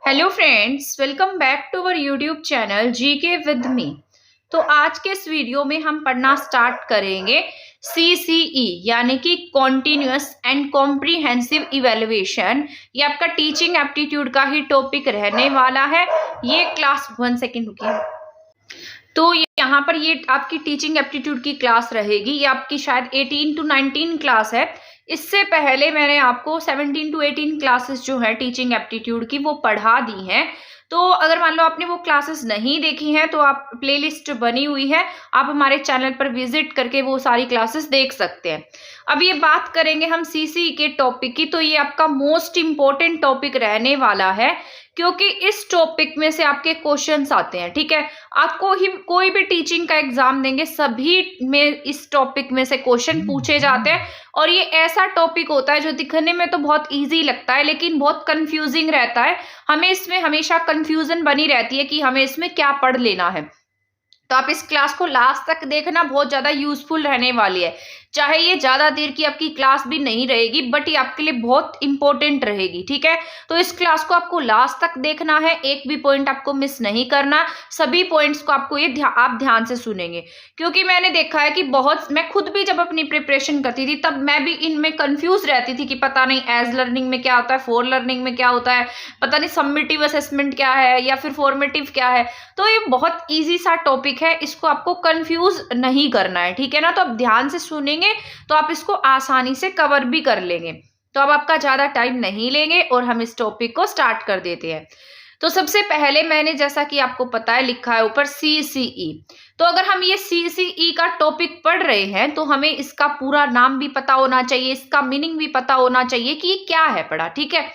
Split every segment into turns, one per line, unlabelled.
Hello friends, welcome back to our YouTube channel GK with me. तो आज के इस वीडियो में हम पढ़ना स्टार्ट करेंगे CCE यानी कि कॉन्टिन्यूअस एंड कॉम्प्रिहेंसिव इवेल्युएशन। ये आपका टीचिंग एप्टीट्यूड का ही टॉपिक रहने वाला है। ये क्लास 1 सेकेंड रुकिए। तो यहाँ पर ये आपकी टीचिंग एप्टीट्यूड की क्लास रहेगी। ये आपकी शायद 18 to 19 क्लास है। इससे पहले मैंने आपको 17 to 18 क्लासेस जो है टीचिंग एप्टीट्यूड की वो पढ़ा दी हैं। तो अगर मान लो आपने वो क्लासेस नहीं देखी हैं तो आप प्लेलिस्ट बनी हुई है, आप हमारे चैनल पर विजिट करके वो सारी क्लासेस देख सकते हैं। अब ये बात करेंगे हम CCE के टॉपिक की। तो ये आपका मोस्ट इम्पोर्टेंट टॉपिक रहने वाला है क्योंकि इस टॉपिक में से आपके क्वेश्चंस आते हैं। ठीक है, आपको ही कोई भी टीचिंग का एग्जाम देंगे सभी में इस टॉपिक में से क्वेश्चन पूछे जाते हैं। और ये ऐसा टॉपिक होता है जो दिखने में तो बहुत इजी लगता है लेकिन बहुत कंफ्यूजिंग रहता है। हमें इसमें हमेशा कंफ्यूजन बनी रहती है कि हमें इसमें क्या पढ़ लेना है। तो आप इस क्लास को लास्ट तक देखना, बहुत ज्यादा यूजफुल रहने वाली है। चाहे ये ज्यादा देर की आपकी क्लास भी नहीं रहेगी बट ये आपके लिए बहुत इंपॉर्टेंट रहेगी। ठीक है, तो इस क्लास को आपको लास्ट तक देखना है, एक भी पॉइंट आपको मिस नहीं करना। सभी पॉइंट्स को आपको आप ध्यान से सुनेंगे क्योंकि मैंने देखा है कि मैं खुद भी जब अपनी प्रिपरेशन करती थी तब मैं भी इनमें कंफ्यूज रहती थी कि पता नहीं एज लर्निंग में क्या होता है, फॉर लर्निंग में क्या होता है, पता नहीं समेटिव असेसमेंट क्या है या फिर फॉर्मेटिव क्या है। तो ये बहुत ईजी सा टॉपिक है, इसको आपको कंफ्यूज नहीं करना है। ठीक है ना, तो आप ध्यान से सुनेंगे तो आप इसको आसानी से कवर भी कर लेंगे। तो अब आपका ज्यादा टाइम नहीं लेंगे और हम इस टॉपिक को स्टार्ट कर देते हैं। तो सबसे पहले मैंने जैसा कि आपको पता है लिखा है ऊपर CCE। तो अगर हम ये CCE का टॉपिक पढ़ रहे हैं तो हमें इसका पूरा नाम भी पता होना चाहिए, इसका मीनिंग भी पता होना चाहिए कि ये क्या है पढ़ा। ठीक है,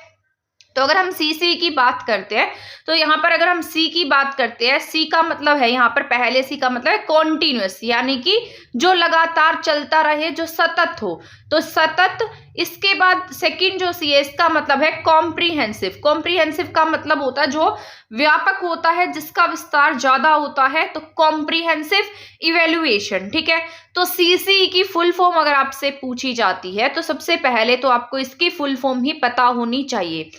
तो अगर हम CCE की बात करते हैं तो यहाँ पर अगर हम C की बात करते हैं, C का मतलब है यहाँ पर पहले C का मतलब है कॉन्टिन्यूअस यानी कि जो लगातार चलता रहे, जो सतत हो। तो सतत। इसके बाद सेकंड जो C है इसका मतलब है कॉम्प्रिहेंसिव। कॉम्प्रिहेंसिव का मतलब होता है जो व्यापक होता है, जिसका विस्तार ज्यादा होता है, तो कॉम्प्रिहेंसिव इवेल्युएशन। ठीक है, तो CCE की फुल फॉर्म अगर आपसे पूछी जाती है तो सबसे पहले तो आपको इसकी फुल फॉर्म ही पता होनी चाहिए,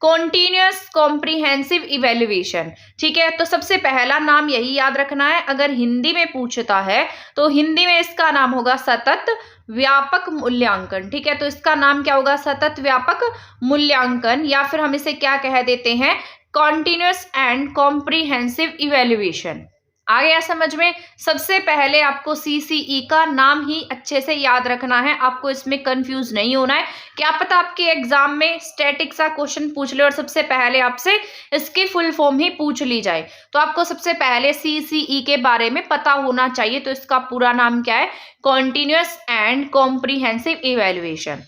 कॉन्टिन्यूअस कॉम्प्रिहेंसिव इवेल्युएशन। ठीक है, तो सबसे पहला नाम यही याद रखना है। अगर हिंदी में पूछता है तो हिंदी में इसका नाम होगा सतत व्यापक मूल्यांकन। ठीक है, तो इसका नाम क्या होगा, सतत व्यापक मूल्यांकन, या फिर हम इसे क्या कह देते हैं, कॉन्टिन्यूअस एंड कॉम्प्रिहेंसिव इवेल्युएशन। आ गया समझ में। सबसे पहले आपको CCE का नाम ही अच्छे से याद रखना है, आपको इसमें कंफ्यूज नहीं होना है। क्या पता आपके एग्जाम में स्टैटिक सा क्वेश्चन पूछ ले और सबसे पहले आपसे इसकी फुल फॉर्म ही पूछ ली जाए। तो आपको सबसे पहले CCE के बारे में पता होना चाहिए। तो इसका पूरा नाम क्या है, कॉन्टिन्यूअस एंड कॉम्प्रिहेंसिव इवेल्युएशन।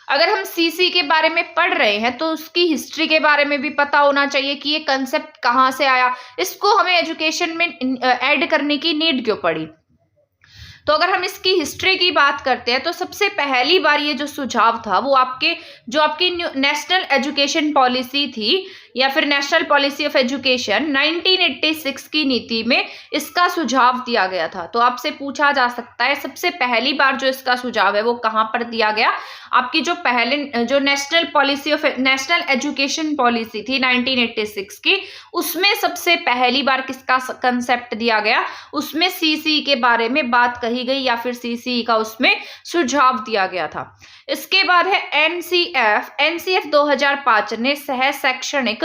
अगर हम CCE के बारे में पढ़ रहे हैं तो उसकी हिस्ट्री के बारे में भी पता होना चाहिए कि ये कंसेप्ट कहाँ से आया, इसको हमें एजुकेशन में ऐड करने की नीड क्यों पड़ी। तो अगर हम इसकी हिस्ट्री की बात करते हैं तो सबसे पहली बार ये जो सुझाव था वो आपकी नेशनल एजुकेशन पॉलिसी थी या फिर नेशनल पॉलिसी ऑफ एजुकेशन 1986 की नीति में इसका सुझाव दिया गया था। तो आपसे पूछा जा सकता है सबसे पहली बार जो इसका सुझाव है वो कहाँ पर दिया गया। आपकी जो नेशनल एजुकेशन पॉलिसी थी 1986 की, उसमें सबसे पहली बार किसका कंसेप्ट दिया गया, उसमें CCE के बारे में बात कही गई या फिर CCE का उसमें सुझाव दिया गया था। इसके बाद है NCF 2005 ने सह शैक्षणिक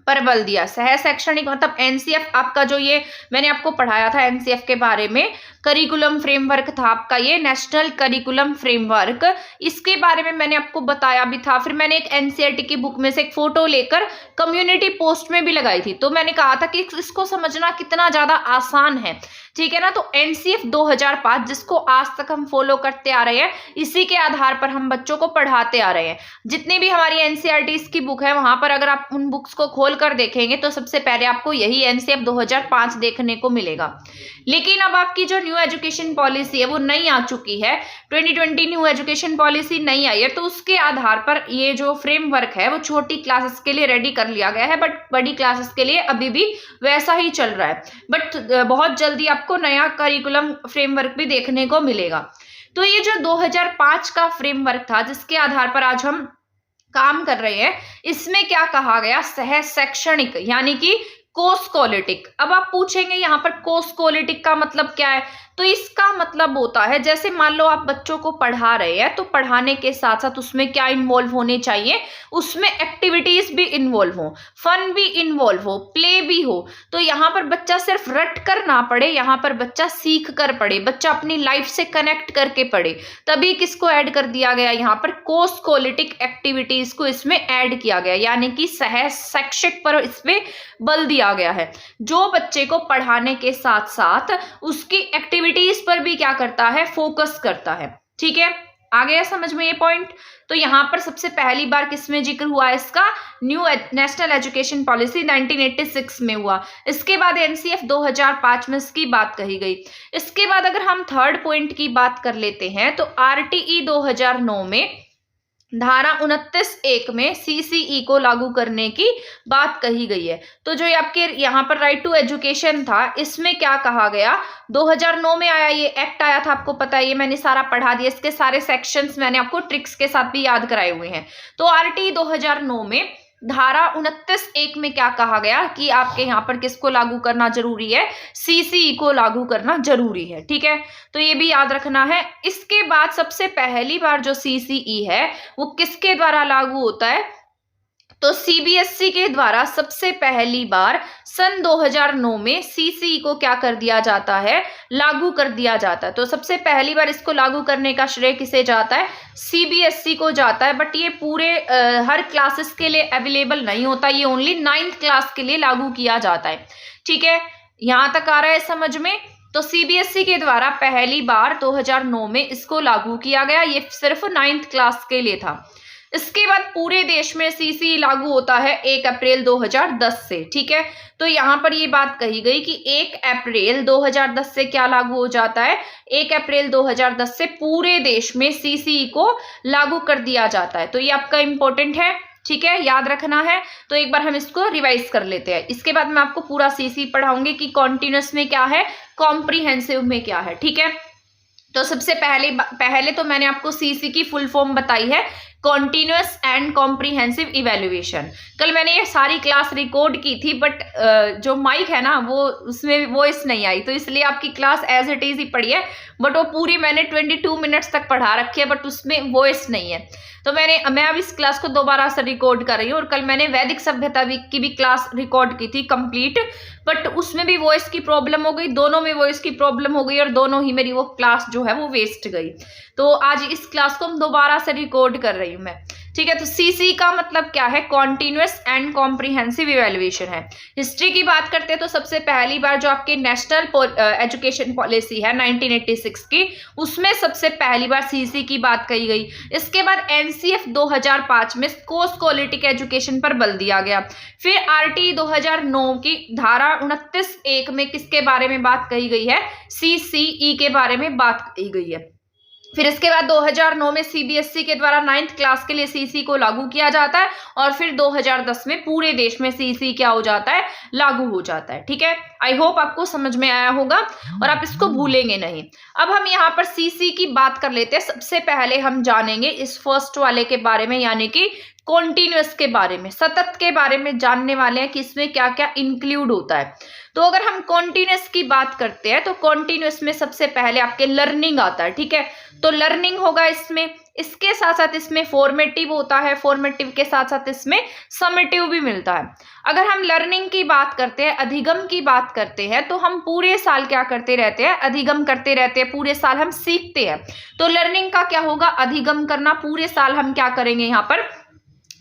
पर बल दिया। सह शैक्षणिक मतलब NCF आपका जो ये मैंने आपको पढ़ाया था NCF के बारे में, करिकुलम फ्रेमवर्क था आपका ये नेशनल करिकुलम फ्रेमवर्क। इसके बारे में मैंने आपको बताया भी था। फिर मैंने एक NCERT की बुक में से एक फोटो लेकर कम्युनिटी पोस्ट में भी लगाई थी। तो मैंने कहा था कि इसको समझना कितना ज्यादा आसान है। ठीक है ना, तो NCF 2005 जिसको आज तक हम फॉलो करते आ रहे हैं, इसी के आधार पर हम बच्चों को पढ़ाते आ रहे हैं। जितनी भी हमारी NCERT की बुक है वहां पर अगर आप उन बुक्स को खोल कर देखेंगे तो सबसे पहले आपको यही NCF 2005 देखने को मिलेगा। लेकिन अब आपकी जो न्यू एजुकेशन पॉलिसी है वो नई आ चुकी है, 2020 न्यू एजुकेशन पॉलिसी नई आई है। तो उसके आधार पर ये जो फ्रेमवर्क है वो छोटी क्लासेस के लिए रेडी कर लिया गया है, बट बड़ी क्लासेस के लिए अभी भी वैसा ही चल रहा है। बट बहुत जल्दी आपको नया करिकुलम फ्रेमवर्क भी देखने को मिलेगा। तो ये जो 2005 का फ्रेमवर्क था जिसके आधार पर आज हम काम कर रहे हैं, इसमें क्या कहा गया, सह शैक्षणिक यानी कि कोस्कोलिटिक। अब आप पूछेंगे यहाँ पर कोस्कोलिटिक का मतलब क्या है, तो इसका मतलब होता है जैसे मान लो आप बच्चों को पढ़ा रहे हैं, तो पढ़ाने के साथ साथ उसमें क्या इन्वॉल्व होने चाहिए, उसमें एक्टिविटीज भी इन्वॉल्व हो, फन भी इन्वॉल्व हो, प्ले भी हो। तो यहाँ पर बच्चा सिर्फ रट कर ना पढ़े, यहाँ पर बच्चा सीख कर पढ़े, बच्चा अपनी लाइफ से कनेक्ट करके पढ़े। तभी किसको ऐड कर दिया गया, यहाँ पर कोस्कोलिटिक एक्टिविटीज को इसमें ऐड किया गया, यानी कि सह शैक्षिक पर इसमें बल दिया गया है। जो बच्चे को पढ़ाने के साथ साथ उसकी एक्टिविटीज पर भी क्या करता है, फोकस करता है। ठीक है, आ गया समझ में ये पॉइंट। तो यहाँ पर सबसे पहली बार किसमें जिक्र हुआ इसका, न्यू नेशनल एजुकेशन पॉलिसी 1986 में हुआ। इसके बाद एनसीएफ 2005 में इसकी बात कही गई। इसके बाद अगर हम थर्ड पॉइंट की बात कर लेते हैं, तो आरटीई 2009 में धारा 29(1) में सीसीई को लागू करने की बात कही गई है। तो जो आपके यहाँ पर राइट टू एजुकेशन था, इसमें क्या कहा गया, 2009 में आया, ये एक्ट आया था, आपको पता है, ये मैंने सारा पढ़ा दिया, इसके सारे सेक्शंस मैंने आपको ट्रिक्स के साथ भी याद कराए हुए हैं। तो आरटी 2009 में धारा 29(1) में क्या कहा गया कि आपके यहाँ पर किसको लागू करना जरूरी है, सीसीई को लागू करना जरूरी है। ठीक है, तो ये भी याद रखना है। इसके बाद सबसे पहली बार जो सीसीई है वो किसके द्वारा लागू होता है, तो सीबीएसई के द्वारा सबसे पहली बार सन 2009 में सीसीई को क्या कर दिया जाता है, लागू कर दिया जाता है। तो सबसे पहली बार इसको लागू करने का श्रेय किसे जाता है, सीबीएसई को जाता है। बट ये पूरे हर क्लासेस के लिए अवेलेबल नहीं होता, ये ओनली 9th क्लास के लिए लागू किया जाता है। ठीक है, यहां तक आ रहा है समझ में। तो सीबीएसई के द्वारा पहली बार 2009 में इसको लागू किया गया, ये सिर्फ 9th क्लास के लिए था। इसके बाद पूरे देश में सीसीई लागू होता है 1 अप्रैल 2010 से। ठीक है, तो यहाँ पर ये बात कही गई कि 1 अप्रैल 2010 से क्या लागू हो जाता है, 1 अप्रैल 2010 से पूरे देश में सीसीई को लागू कर दिया जाता है। तो ये आपका इंपॉर्टेंट है, ठीक है, याद रखना है। तो एक बार हम इसको रिवाइज कर लेते हैं, इसके बाद मैं आपको पूरा सीसी पढ़ाऊंगी कि कॉन्टिन्यूअस में क्या है, कॉम्प्रिहेंसिव में क्या है। ठीक है, तो सबसे पहले तो मैंने आपको सीसी की फुल फॉर्म बताई है, कॉन्टिन्यूअस एंड कॉम्प्रिहेंसिव इवेल्युएशन। कल मैंने ये सारी क्लास रिकॉर्ड की थी, बट जो माइक है ना वो उसमें वॉइस नहीं आई, तो इसलिए आपकी क्लास एज इट इज ही पढ़ी है। बट वो पूरी मैंने 22 मिनट्स तक पढ़ा रखी है, बट उसमें वॉइस नहीं है। तो मैं अब इस क्लास को दोबारा से रिकॉर्ड कर रही हूँ। और कल मैंने वैदिक सभ्यता की भी क्लास रिकॉर्ड की थी कंप्लीट, बट उसमें भी वॉइस की प्रॉब्लम हो गई, दोनों में वॉइस की प्रॉब्लम हो गई और दोनों ही मेरी वो क्लास जो है वो वेस्ट गई। तो आज इस क्लास को हम दोबारा से रिकॉर्ड कर रही हूँ मैं। ठीक है, तो सीसी का मतलब क्या है, कॉन्टिन्यूअस एंड कॉम्प्रिहेंसिव इवैल्यूएशन है। हिस्ट्री की बात करते हैं तो सबसे पहली बार जो आपकी नेशनल एजुकेशन पॉलिसी है 1986 की, उसमें सबसे पहली बार सीसी की बात कही गई। इसके बाद एनसीएफ 2005 में कोस्कोलिटिक एजुकेशन पर बल दिया गया। फिर आरटी 2009 की धारा 29(1) में किसके बारे में बात कही गई है, सीसीई के बारे में बात कही गई है। फिर इसके बाद 2009 में सीबीएसई के द्वारा 9th क्लास के लिए सीसी को लागू किया जाता है, और फिर 2010 में पूरे देश में सीसी क्या हो जाता है, लागू हो जाता है। ठीक है, आई होप आपको समझ में आया होगा और आप इसको भूलेंगे नहीं। अब हम यहाँ पर सीसी की बात कर लेते हैं। सबसे पहले हम जानेंगे इस फर्स्ट वाले के बारे में, यानी कि कॉन्टिन्यूअस के बारे में, सतत के बारे में जानने वाले हैं कि इसमें क्या क्या इंक्लूड होता है। तो अगर हम कॉन्टिन्यूअस की बात करते हैं तो कॉन्टिन्यूअस में सबसे पहले आपके लर्निंग आता है। ठीक है, तो लर्निंग होगा इसमें, इसके साथ साथ इसमें फॉर्मेटिव होता है, फॉर्मेटिव के साथ साथ इसमें समेटिव भी मिलता है। अगर हम लर्निंग की बात करते हैं, अधिगम की बात करते हैं, तो हम पूरे साल क्या करते रहते हैं, अधिगम करते रहते हैं, पूरे साल हम सीखते हैं। तो लर्निंग का क्या होगा, अधिगम करना, पूरे साल हम क्या करेंगे, यहाँ पर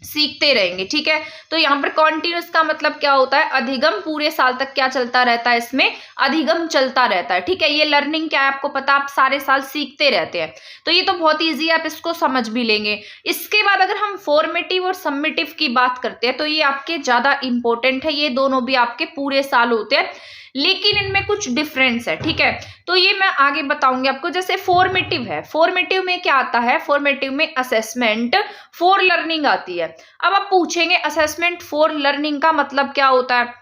सीखते रहेंगे। ठीक है, तो यहाँ पर कॉन्टिन्यूअस का मतलब क्या होता है, अधिगम, पूरे साल तक क्या चलता रहता है, इसमें अधिगम चलता रहता है। ठीक है, ये लर्निंग क्या है आपको पता, आप सारे साल सीखते रहते हैं। तो ये तो बहुत ईजी है, आप इसको समझ भी लेंगे। इसके बाद अगर हम फॉर्मेटिव और समेटिव की बात करते हैं तो ये आपके ज्यादा इंपॉर्टेंट है, ये दोनों भी आपके पूरे साल होते हैं, लेकिन इनमें कुछ डिफरेंस है। ठीक है, तो ये मैं आगे बताऊंगी आपको। जैसे फॉर्मेटिव है, फॉर्मेटिव में क्या आता है, फॉर्मेटिव में असेसमेंट फॉर लर्निंग आती है। अब आप पूछेंगे असेसमेंट फॉर लर्निंग का मतलब क्या होता है,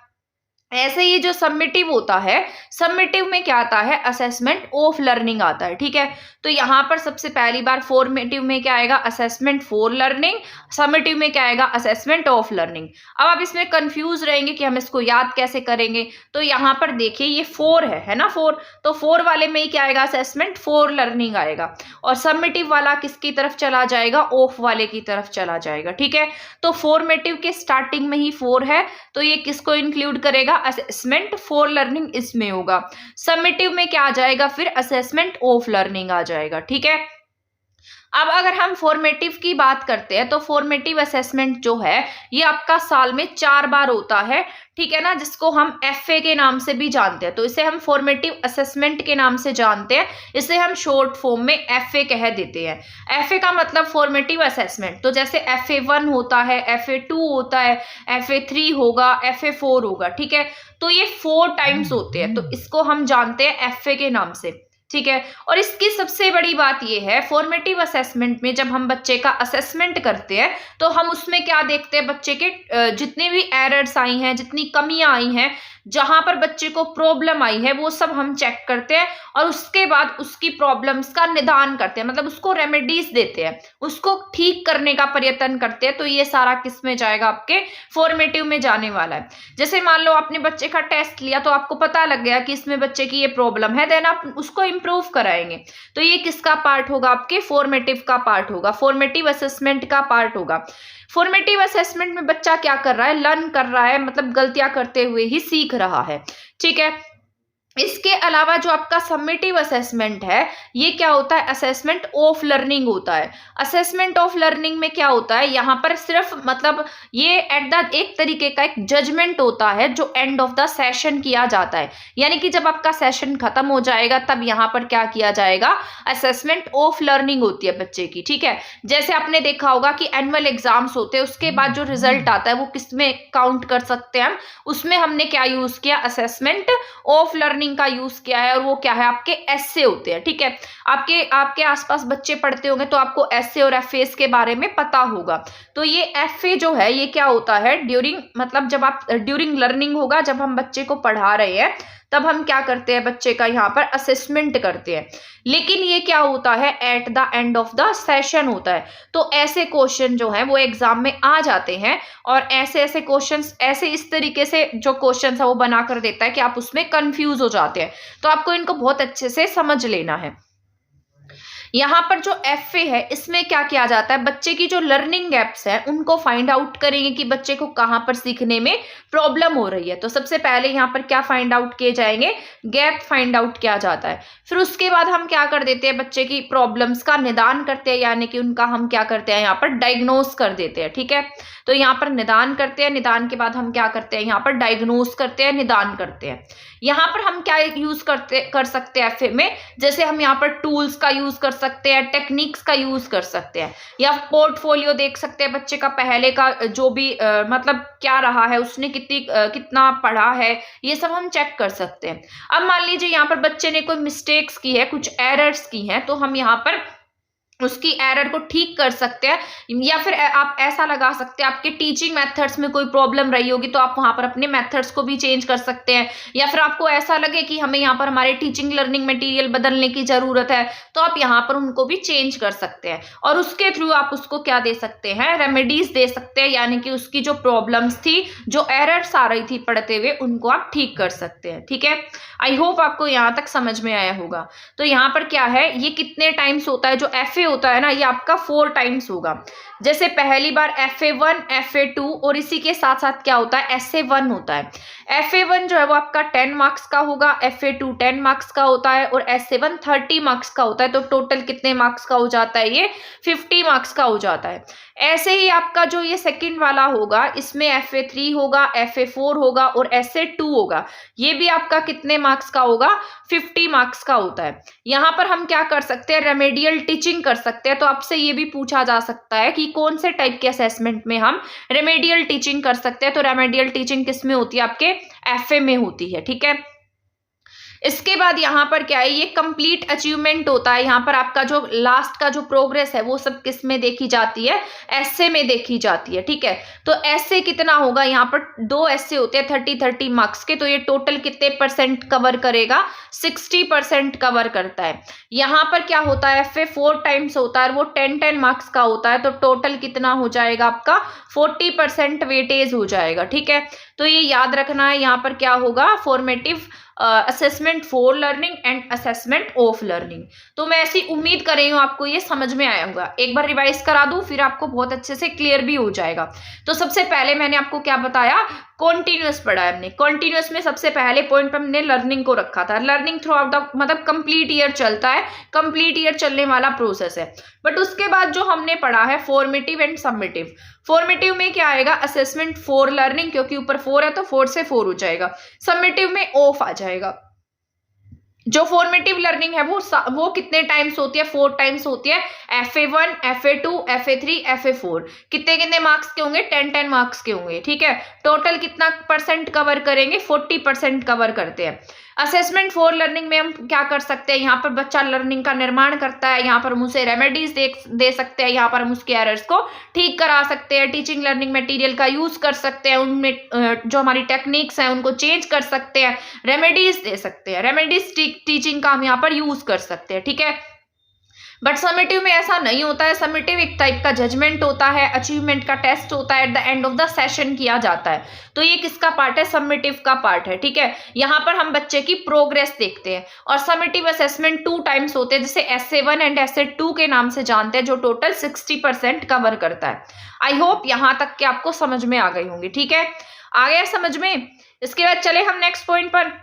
ऐसे ही जो सबमिटिव होता है, सबमिटिव में क्या आता है, असेसमेंट ऑफ लर्निंग आता है। ठीक है, तो यहाँ पर सबसे पहली बार फॉर्मेटिव में क्या आएगा, असेसमेंट फॉर लर्निंग, सबमिटिव में क्या आएगा, असेसमेंट ऑफ लर्निंग। अब आप इसमें कंफ्यूज रहेंगे कि हम इसको याद कैसे करेंगे, तो यहाँ पर देखिए ये 4 है ना, 4, तो 4 वाले में ही क्या आएगा, असेसमेंट फॉर लर्निंग आएगा, और सबमिटिव वाला किसकी तरफ चला जाएगा, ऑफ वाले की तरफ चला जाएगा। ठीक है, तो फॉर्मेटिव के स्टार्टिंग में ही 4 है, तो ये किसको इंक्लूड करेगा, असेसमेंट फॉर लर्निंग इसमें होगा। समेटिव में क्या आ जाएगा, फिर असेसमेंट ऑफ लर्निंग आ जाएगा। ठीक है, अब अगर हम फॉर्मेटिव की बात करते हैं, तो फॉर्मेटिव असेसमेंट जो है ये आपका साल में 4 बार होता है। ठीक है ना, जिसको हम एफए के नाम से भी जानते हैं, तो इसे हम फॉर्मेटिव असेसमेंट के नाम से जानते हैं, इसे हम शॉर्ट फॉर्म में एफए कह देते हैं। एफए का मतलब फॉर्मेटिव असेसमेंट, तो जैसे FA1 होता है, FA2 होता है, FA3 होगा, FA4 होगा। ठीक है, तो ये 4 टाइम्स होते हैं, तो इसको हम जानते हैं एफए के नाम से। ठीक है, और इसकी सबसे बड़ी बात यह है, फॉर्मेटिव असेसमेंट में जब हम बच्चे का असेसमेंट करते हैं, तो हम उसमें क्या देखते हैं, बच्चे के जितने भी एरर्स आई हैं, जितनी कमियां आई हैं, जहां पर बच्चे को प्रॉब्लम आई है, वो सब हम चेक करते हैं, और उसके बाद उसकी प्रॉब्लम्स का निदान करते हैं, मतलब उसको रेमेडीज देते हैं, उसको ठीक करने का प्रयत्न करते हैं। तो ये सारा किस में जाएगा, आपके फॉर्मेटिव में जाने वाला है। जैसे मान लो आपने बच्चे का टेस्ट लिया, तो आपको पता लग गया कि इसमें बच्चे की ये प्रॉब्लम है, देन आप उसको इंप्रूव कराएंगे, तो ये किसका पार्ट होगा, आपके फॉर्मेटिव का पार्ट होगा, फॉर्मेटिव असेसमेंट का पार्ट होगा। फॉर्मेटिव असेसमेंट में बच्चा क्या कर रहा है, लर्न कर रहा है, मतलब गलतियां करते हुए ही सीख रहा है। ठीक है, इसके अलावा जो आपका समेटिव असेसमेंट है, ये क्या होता है, असेसमेंट ऑफ लर्निंग होता है। असेसमेंट ऑफ लर्निंग में क्या होता है, यहाँ पर सिर्फ मतलब ये एट द एक तरीके का एक जजमेंट होता है जो एंड ऑफ द सेशन किया जाता है, यानी कि जब आपका सेशन खत्म हो जाएगा तब यहाँ पर क्या किया जाएगा, असेसमेंट ऑफ लर्निंग होती है बच्चे की। ठीक है, जैसे आपने देखा होगा कि एनुअल एग्जाम्स होते हैं, उसके बाद जो रिजल्ट आता है वो किस में काउंट कर सकते हैं हम, उसमें हमने क्या यूज किया, असेसमेंट ऑफ लर्निंग का यूज किया है, और वो क्या है, आपके एस्से होते हैं। ठीक है, आपके आसपास बच्चे पढ़ते होंगे, तो आपको एस्से और एफएस के बारे में पता होगा। तो ये एफए जो है ये क्या होता है, ड्यूरिंग, मतलब जब आप ड्यूरिंग लर्निंग होगा, जब हम बच्चे को पढ़ा रहे हैं, तब हम क्या करते हैं, बच्चे का यहाँ पर असेसमेंट करते हैं। लेकिन ये क्या होता है, at the end of the session होता है। तो ऐसे क्वेश्चन जो है वो एग्जाम में आ जाते हैं, और ऐसे ऐसे क्वेश्चंस, ऐसे इस तरीके से जो क्वेश्चन है वो बना कर देता है कि आप उसमें कंफ्यूज हो जाते हैं। तो आपको इनको बहुत अच्छे से समझ लेना है। यहाँ पर जो एफए है, इसमें क्या किया जाता है, बच्चे की जो लर्निंग गैप्स है उनको फाइंड आउट करेंगे कि बच्चे को कहाँ पर सीखने में प्रॉब्लम हो रही है। तो सबसे पहले यहाँ पर क्या फाइंड आउट किए जाएंगे, गैप फाइंड आउट किया जाता है। फिर उसके बाद हम क्या कर देते हैं, बच्चे की प्रॉब्लम्स का निदान करते हैं, यानी कि उनका हम क्या करते हैं, यहाँ पर डायग्नोज कर देते हैं। ठीक है, तो यहाँ पर निदान करते हैं, निदान के बाद हम क्या करते हैं, यहाँ पर डायग्नोज करते हैं, निदान करते हैं। यहाँ पर हम क्या यूज कर सकते हैं एफए में, जैसे हम यहाँ पर टूल्स का यूज कर सकते हैं, टेक्निक्स का यूज कर सकते हैं, या पोर्टफोलियो देख सकते हैं बच्चे का पहले का, जो भी मतलब क्या रहा है, उसने कितना पढ़ा है, ये सब हम चेक कर सकते हैं। अब मान लीजिए यहाँ पर बच्चे ने कोई मिस्टेक्स की है, कुछ एरर्स की हैं, तो हम यहाँ पर उसकी एरर को ठीक कर सकते हैं, या फिर आप ऐसा लगा सकते हैं, आपके टीचिंग मेथड्स में कोई प्रॉब्लम रही होगी, तो आप वहां पर अपने मेथड्स को भी चेंज कर सकते हैं। या फिर आपको ऐसा लगे कि हमें यहाँ पर हमारे टीचिंग लर्निंग मटेरियल बदलने की जरूरत है, तो आप यहाँ पर उनको भी चेंज कर सकते हैं, और उसके थ्रू आप उसको क्या दे सकते हैं, रेमेडीज दे सकते हैं, यानी कि उसकी जो प्रॉब्लम्स थी, जो एरर्स आ रही थी पढ़ते हुए, उनको आप ठीक कर सकते हैं। ठीक है, आई होप आपको यहाँ तक समझ में आया होगा। तो यहाँ पर क्या है, ये कितने टाइम्स होता है, जो एफए होता है ना, ये आपका 4 टाइम्स होगा। जैसे पहली बार FA1, FA2, और इसी के साथ साथ क्या होता है, SA1 होता है। FA1 जो है वो आपका 10 मार्क्स का होगा, FA2 10 मार्क्स का होता है, और SA1 30 मार्क्स का होता है। तो टोटल कितने मार्क्स का हो जाता है, ये 50 मार्क्स का हो जाता है। ऐसे ही आपका जो ये सेकंड वाला होगा, इसमें FA3 होगा, FA4 होगा, और SA2 होगा। ये भी आपका कितने मार्क्स का होगा, 50 मार्क्स का होता है। यहाँ पर हम क्या कर सकते हैं, रेमेडियल टीचिंग कर सकते हैं। तो आपसे ये भी पूछा जा सकता है कि कौन से टाइप के असेसमेंट में हम रेमेडियल टीचिंग कर सकते हैं। तो रेमेडियल टीचिंग किस में होती है, आपके एफए में होती है। ठीक है, इसके बाद यहाँ पर क्या है, ये कंप्लीट अचीवमेंट होता है। यहाँ पर आपका जो लास्ट का जो प्रोग्रेस है वो सब किस में देखी जाती है, एसे में देखी जाती है। ठीक है, तो एसे कितना होगा, यहाँ पर 2 एसे होते हैं 30-30 मार्क्स के, तो ये टोटल कितने परसेंट कवर करेगा, 60% कवर करता है। यहाँ पर क्या होता है, एफए 4 टाइम्स होता है, वो 10-10 मार्क्स का होता है, तो टोटल कितना हो जाएगा आपका 40% वेटेज हो जाएगा। ठीक है, तो ये याद रखना है। यहाँ पर क्या होगा, formative assessment for learning and assessment of learning. तो मैं ऐसी उम्मीद कर रही हूँ आपको ये समझ में आया होगा। एक बार रिवाइज करा दूं, फिर आपको बहुत अच्छे से क्लियर भी हो जाएगा। तो सबसे पहले मैंने आपको क्या बताया, कॉन्टिन्यूअस पढ़ा है हमने। कॉन्टिन्यूअस में सबसे पहले पॉइंट पे हमने लर्निंग को रखा था। लर्निंग थ्रू आउट द मतलब कंप्लीट ईयर चलता है, कंप्लीट ईयर चलने वाला प्रोसेस है। बट उसके बाद जो हमने पढ़ा है फॉर्मेटिव एंड समेटिव। फॉर्मेटिव में क्या आएगा, असेसमेंट फॉर लर्निंग, क्योंकि ऊपर 4 है तो 4 से 4 हो जाएगा। समेटिव में ऑफ आ जाएगा। जो फॉर्मेटिव लर्निंग है वो कितने टाइम्स होती है, 4 टाइम्स होती है। FA1, FA2, FA3, FA4 कितने कितने मार्क्स के होंगे, 10-10 मार्क्स के होंगे। ठीक है, टोटल कितना परसेंट कवर करेंगे, 40% कवर करते हैं। असेसमेंट फॉर लर्निंग में हम क्या कर सकते हैं, यहाँ पर बच्चा लर्निंग का निर्माण करता है, यहाँ पर हम उसे रेमेडीज दे सकते हैं, यहाँ पर हम उसके एरर्स को ठीक करा सकते हैं, टीचिंग लर्निंग मटेरियल का यूज कर सकते हैं, उनमें जो हमारी टेक्निक्स हैं उनको चेंज कर सकते हैं, रेमेडीज दे सकते हैं, रेमेडीज टीचिंग का हम यहाँ पर यूज कर सकते हैं। ठीक है, बट समेटिव में ऐसा नहीं होता है। समेटिव एक टाइप का जजमेंट होता है, अचीवमेंट का टेस्ट होता है, at the end of the session किया जाता है। तो ये किसका पार्ट है, समेटिव का पार्ट है। ठीक है, यहाँ पर हम बच्चे की प्रोग्रेस देखते हैं। और समेटिव असेसमेंट 2 टाइम्स होते हैं, जिसे SA1 एंड SA2 के नाम से जानते हैं, जो टोटल 60% कवर करता है। आई होप यहाँ तक के आपको समझ में आ गई होंगी। ठीक है, आ गया समझ में। इसके बाद चले हम नेक्स्ट पॉइंट पर।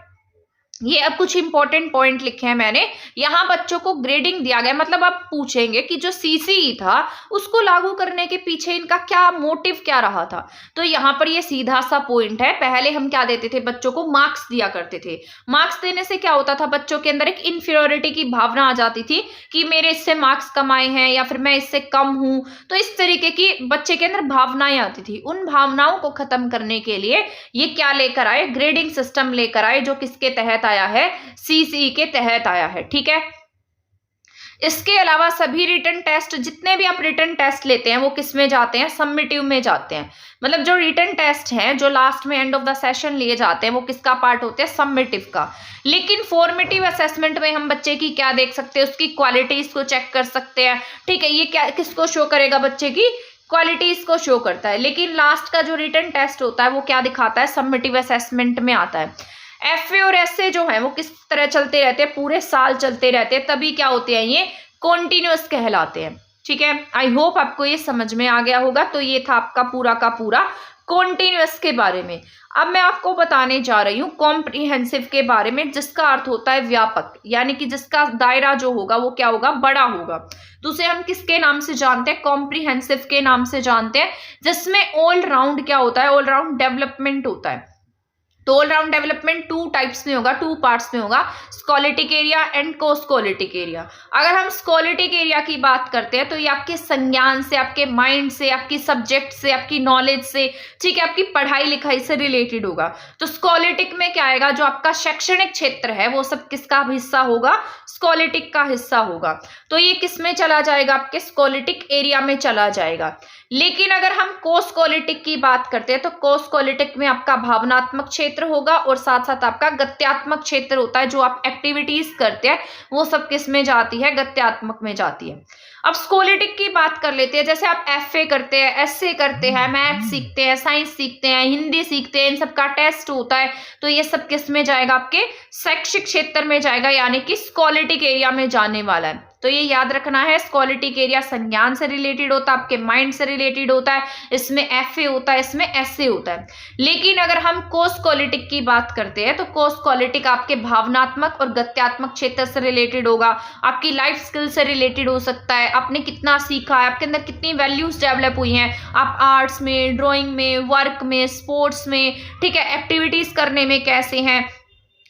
ये अब कुछ इंपॉर्टेंट पॉइंट लिखे हैं मैंने। यहाँ बच्चों को ग्रेडिंग दिया गया, मतलब आप पूछेंगे कि जो CCE था उसको लागू करने के पीछे इनका क्या मोटिव क्या रहा था। तो यहाँ पर ये सीधा सा पॉइंट है। पहले हम क्या देते थे, बच्चों को मार्क्स दिया करते थे। मार्क्स देने से क्या होता था, बच्चों के अंदर एक इन्फीरियोरिटी की भावना आ जाती थी कि मेरे इससे मार्क्स कम आए हैं या फिर मैं इससे कम हूं। तो इस तरीके की बच्चे के अंदर भावनाएं आती थी। उन भावनाओं को खत्म करने के लिए ये क्या लेकर आए, ग्रेडिंग सिस्टम लेकर आए, जो किसके तहत आया है, CCE के तहत आया है। ठीक है, इसके अलावा सभी रिटन टेस्ट, जितने भी आप रिटन टेस्ट लेते हैं वो किस में जाते हैं, समेटिव में जाते हैं। मतलब जो रिटन टेस्ट हैं जो लास्ट में एंड ऑफ द सेशन लिए जाते हैं वो किसका पार्ट होते हैं, समेटिव का। लेकिन फॉर्मेटिव असेसमेंट में हम बच्चे की क्या देख सकते हैं, उसकी क्वालिटीज को चेक कर सकते हैं। ठीक है, ये क्या किसको शो करेगा, बच्चे की क्वालिटीज को शो करता है। लेकिन लास्ट का जो रिटन टेस्ट होता है वो क्या दिखाता है, समेटिव असेसमेंट में आता है। FA और SA जो है वो किस तरह चलते रहते हैं, पूरे साल चलते रहते हैं, तभी क्या होते हैं, ये कॉन्टिन्यूअस कहलाते हैं। ठीक है, आई होप आपको ये समझ में आ गया होगा। तो ये था आपका पूरा का पूरा कॉन्टिन्यूअस के बारे में। अब मैं आपको बताने जा रही हूँ कॉम्प्रिहेंसिव के बारे में, जिसका अर्थ होता है व्यापक, यानी कि जिसका दायरा जो होगा वो क्या होगा, बड़ा होगा। तो उसे हम किसके नाम से जानते हैं, कॉम्प्रिहेंसिव के नाम से जानते हैं, जिसमें ऑल राउंड क्या होता है, ऑल राउंड डेवलपमेंट होता है। तो ऑल राउंड डेवलपमेंट 2 टाइप्स में होगा, 2 पार्ट्स में होगा, स्कोलेटिक एरिया एंड कोस्कोलेटिक एरिया। अगर हम स्कोलेटिक एरिया की बात करते हैं तो ये आपके संज्ञान से, आपके माइंड से, आपकी सब्जेक्ट से, आपकी नॉलेज से, ठीक है, आपकी पढ़ाई लिखाई से रिलेटेड होगा। तो स्कोलेटिक में क्या आएगा, जो आपका शैक्षणिक क्षेत्र है वो सब किसका हिस्सा होगा, स्कोलेटिक का हिस्सा होगा। तो ये किस में चला जाएगा, आपके स्कोलेटिक एरिया में चला जाएगा। लेकिन अगर हम कोस्कोलेटिक की बात करते हैं तो कोस्कोलेटिक में आपका भावनात्मक क्षेत्र होगा और साथ साथ आपका गत्यात्मक क्षेत्र होता है। जो आप एक्टिविटीज करते हैं वो सब किस में जाती है, गत्यात्मक में जाती है। अब स्कोलेटिक की बात कर लेते हैं। जैसे आप FA करते हैं, SA करते हैं, मैथ सीखते हैं, साइंस सीखते हैं, हिंदी सीखते हैं, इन सब का टेस्ट होता है। तो ये सब किस में जाएगा, आपके शैक्षिक क्षेत्र में जाएगा, यानी कि स्कोलेटिक एरिया में जाने वाला है। तो ये याद रखना है, स्कोलेटिक एरिया संज्ञान से रिलेटेड होता है, आपके माइंड से रिलेटेड होता है, इसमें FA होता है, इसमें SA होता है। लेकिन अगर हम कोस्कोलेटिक की बात करते हैं तो कोस्कोलेटिक आपके भावनात्मक और गत्यात्मक क्षेत्र से रिलेटेड होगा, आपकी लाइफ स्किल से रिलेटेड हो सकता है, आपने कितना सीखा है, आपके अंदर कितनी वैल्यूज डेवलप हुई हैं, आप आर्ट्स में, ड्राइंग में, वर्क में, स्पोर्ट्स में, ठीक है, एक्टिविटीज करने में कैसे हैं,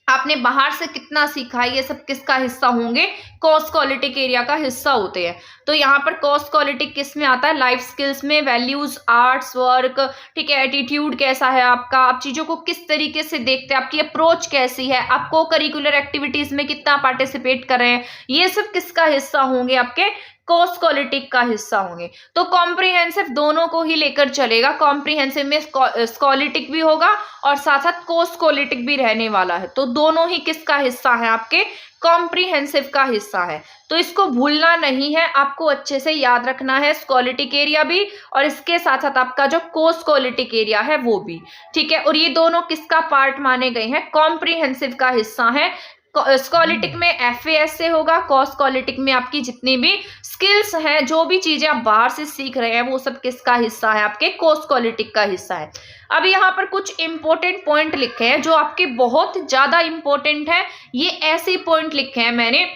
आपने बाहर से कितना सीखा है, ये सब किसका हिस्सा होंगे, कोस्कोलेटिक एरिया का हिस्सा होते हैं। तो यहाँ पर कॉस्ट क्वालिटी किस में आता है, लाइफ स्किल्स में, वैल्यूज, आर्ट्स, वर्क, ठीक है, एटीट्यूड कैसा है आपका, आप चीजों को किस तरीके से देखते हैं, आपकी अप्रोच कैसी है, आप को करिकुलर एक्टिविटीज में कितना पार्टिसिपेट कर रहे हैं, ये सब किसका हिस्सा होंगे, आपके कॉस्ट क्वालिटी का हिस्सा होंगे। तो कॉम्प्रिहेंसिव दोनों को ही लेकर चलेगा, कॉम्प्रिहेंसिव में स्कॉलिटिक भी होगा और साथ साथ कोस्ट क्वालिटिक भी रहने वाला है, तो दोनों ही किसका हिस्सा है, आपके कॉम्प्रिहेंसिव का हिस्सा है। तो इसको भूलना नहीं है, आपको अच्छे से याद रखना है, स्कॉलिटिक एरिया भी और इसके साथ साथ आपका जो कोस्ट क्वालिटिक एरिया है वो भी, ठीक है। और ये दोनों किसका पार्ट माने गए हैं, कॉम्प्रिहेंसिव का हिस्सा है। स्कॉलिटिक में FAS से होगा, कॉस्ट क्वालिटिक में आपकी जितनी भी स्किल्स हैं, जो भी चीजें आप बाहर से सीख रहे हैं वो सब किसका हिस्सा है, आपके कोस्ट क्वालिटिक का हिस्सा है। अब यहाँ पर कुछ इंपॉर्टेंट पॉइंट लिखे हैं जो आपके बहुत ज्यादा इंपॉर्टेंट है, ये ऐसे पॉइंट लिखे हैं मैंने,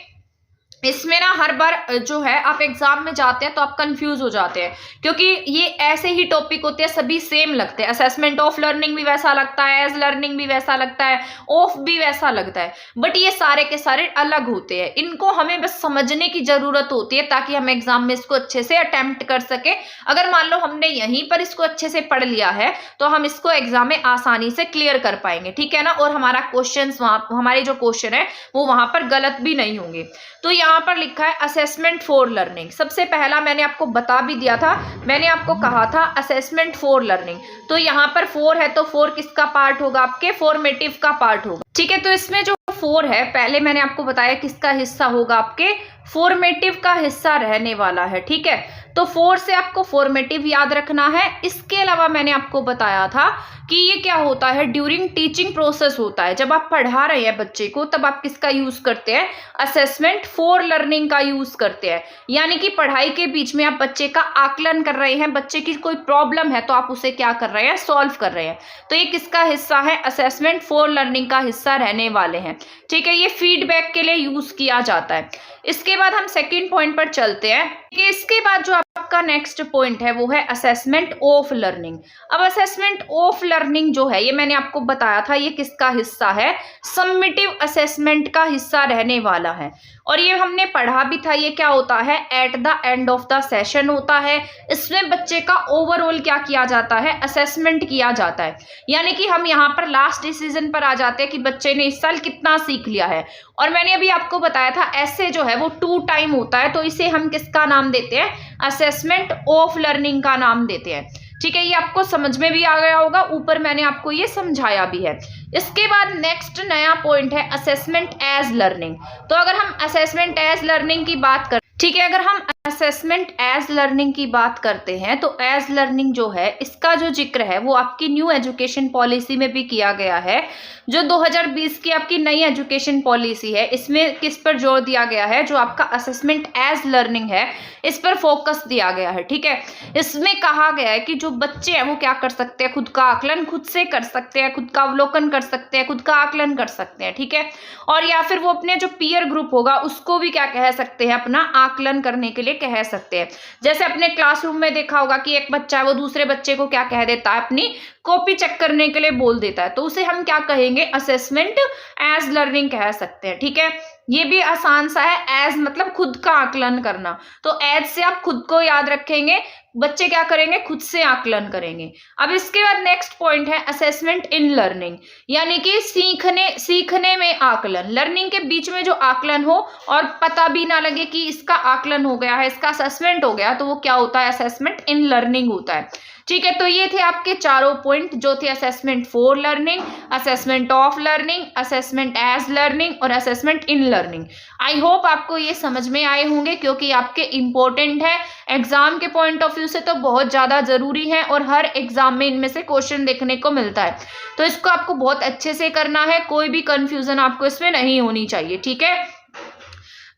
इसमें ना हर बार जो है आप एग्जाम में जाते हैं तो आप कंफ्यूज हो जाते हैं, क्योंकि ये ऐसे ही टॉपिक होते हैं, सभी सेम लगते हैं। असेसमेंट ऑफ लर्निंग भी वैसा लगता है, एज लर्निंग भी वैसा लगता है, ऑफ भी वैसा लगता है, बट ये सारे के सारे अलग होते हैं। इनको हमें बस समझने की जरूरत होती है ताकि हम एग्जाम में इसको अच्छे से अटेम्प्ट कर सके। अगर मान लो हमने यहीं पर इसको अच्छे से पढ़ लिया है तो हम इसको एग्जाम में आसानी से क्लियर कर पाएंगे, ठीक है ना। और हमारा क्वेश्चन हमारे जो क्वेश्चन है वो वहां पर गलत भी नहीं होंगे। तो यहाँ पर लिखा है असेसमेंट फॉर लर्निंग। सबसे पहला मैंने आपको बता भी दिया था, मैंने आपको कहा था असेसमेंट फॉर लर्निंग। तो यहाँ पर 4 है तो 4 किसका पार्ट होगा, आपके फॉर्मेटिव का पार्ट होगा, ठीक है। तो इसमें जो 4 है पहले मैंने आपको बताया किसका हिस्सा होगा, आपके फॉर्मेटिव का हिस्सा रहने वाला है, ठीक है। तो 4 से आपको फॉर्मेटिव याद रखना है। इसके अलावा मैंने आपको बताया था कि ये क्या होता है, ड्यूरिंग टीचिंग प्रोसेस होता है, जब आप पढ़ा रहे हैं बच्चे को तब आप किसका यूज करते हैं, असेसमेंट फॉर लर्निंग का यूज करते हैं। यानी कि पढ़ाई के बीच में आप बच्चे का आकलन कर रहे हैं, बच्चे की कोई प्रॉब्लम है तो आप उसे क्या कर रहे हैं, सॉल्व कर रहे हैं। तो ये किसका हिस्सा है, असेसमेंट फॉर लर्निंग का हिस्सा रहने वाले हैं, ठीक है। ये फीडबैक के लिए यूज किया जाता है। इसके बाद हम सेकंड पॉइंट पर चलते हैं कि इसके बाद जो आपका नेक्स्ट पॉइंट है वो है असेसमेंट ऑफ लर्निंग। अब असेसमेंट ऑफ लर्निंग जो है ये मैंने आपको बताया था, ये किसका हिस्सा है, सम्मेटिव असेसमेंट का हिस्सा रहने वाला है। और ये हमने पढ़ा भी था, ये क्या होता है, at the end of the session होता है। इसमें बच्चे का ओवरऑल क्या किया जाता है, असेसमेंट किया जाता है। यानी कि हम यहाँ पर लास्ट डिसीजन पर आ जाते हैं कि बच्चे ने इस साल कितना सीख लिया है। और मैंने अभी आपको बताया था ऐसे जो है वो 2 टाइम होता है, तो इसे हम किसका नाम देते हैं, असेसमेंट ऑफ लर्निंग का नाम देते हैं, ठीक है। ये आपको समझ में भी आ गया होगा, ऊपर मैंने आपको ये समझाया भी है। इसके बाद नेक्स्ट नया पॉइंट है असेसमेंट एज लर्निंग। तो अगर हम असेसमेंट एज लर्निंग की बात करें, ठीक है, अगर हम असेसमेंट एज लर्निंग की बात करते हैं तो एज लर्निंग जो है इसका जो जिक्र है वो आपकी न्यू एजुकेशन पॉलिसी में भी किया गया है। जो 2020 की आपकी नई एजुकेशन पॉलिसी है इसमें किस पर जोर दिया गया है, जो आपका असेसमेंट एज लर्निंग है इस पर फोकस दिया गया है, ठीक है। इसमें कहा गया है कि जो बच्चे हैं वो क्या कर सकते हैं, खुद का आकलन खुद से कर सकते हैं, खुद का अवलोकन कर सकते हैं, खुद का आकलन कर सकते हैं, ठीक है। और या फिर वो अपने जो पीयर ग्रुप होगा उसको भी क्या कह सकते हैं, अपना आकलन करने के लिए कह सकते हैं। जैसे अपने क्लासरूम में देखा होगा कि एक बच्चा है वो दूसरे बच्चे को क्या कह देता है, अपनी कॉपी चेक करने के लिए बोल देता है, तो उसे हम क्या कहेंगे, असेसमेंट एज लर्निंग कह सकते हैं, ठीक है। ये भी आसान सा है, एज मतलब खुद का आकलन करना, तो एज से आप खुद को याद रखेंगे, बच्चे क्या करेंगे, खुद से आकलन करेंगे। अब इसके बाद नेक्स्ट पॉइंट है असेसमेंट इन लर्निंग, यानी कि सीखने में आकलन, लर्निंग के बीच में जो आकलन हो और पता भी ना लगे कि इसका आकलन हो गया है, इसका असेसमेंट हो गया, तो वो क्या होता है, असेसमेंट इन लर्निंग होता है, ठीक है। तो ये थे आपके चारों पॉइंट जो थे assessment for learning, assessment of learning, assessment as learning और assessment in learning. I hope आपको ये समझ में आए होंगे क्योंकि आपके इंपॉर्टेंट है, एग्जाम के पॉइंट ऑफ व्यू से तो बहुत ज्यादा जरूरी है और हर एग्जाम में इनमें से क्वेश्चन देखने को मिलता है, तो इसको आपको बहुत अच्छे से करना है, कोई भी कंफ्यूजन आपको इसमें नहीं होनी चाहिए, ठीक है।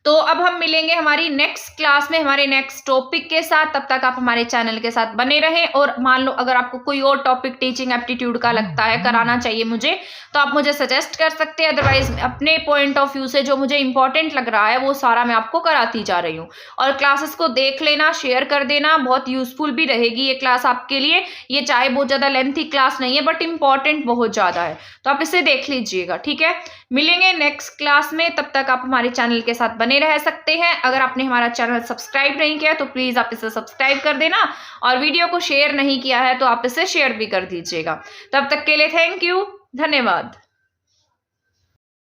तो अब हम मिलेंगे हमारी नेक्स्ट क्लास में हमारे नेक्स्ट टॉपिक के साथ, तब तक आप हमारे चैनल के साथ बने रहें। और मान लो अगर आपको कोई और टॉपिक टीचिंग एप्टीट्यूड का लगता है कराना चाहिए मुझे, तो आप मुझे सजेस्ट कर सकते हैं, अदरवाइज अपने पॉइंट ऑफ व्यू से जो मुझे इंपॉर्टेंट लग रहा है वो सारा मैं आपको कराती जा रही हूँ। और क्लासेस को देख लेना, शेयर कर देना, बहुत यूजफुल भी रहेगी ये क्लास आपके लिए। ये चाहे बहुत ज्यादा लेंथी क्लास नहीं है बट इंपॉर्टेंट बहुत ज्यादा है, तो आप इसे देख लीजिएगा, ठीक है। मिलेंगे नेक्स्ट क्लास में, तब तक आप हमारे चैनल के साथ बने बने रह सकते हैं। अगर आपने हमारा चैनल सब्सक्राइब नहीं किया तो प्लीज़ आप इसे सब्सक्राइब कर देना, और वीडियो को शेयर नहीं किया है तो आप इसे शेयर भी कर दीजिएगा। तब तक के लिए थैंक यू, धन्यवाद।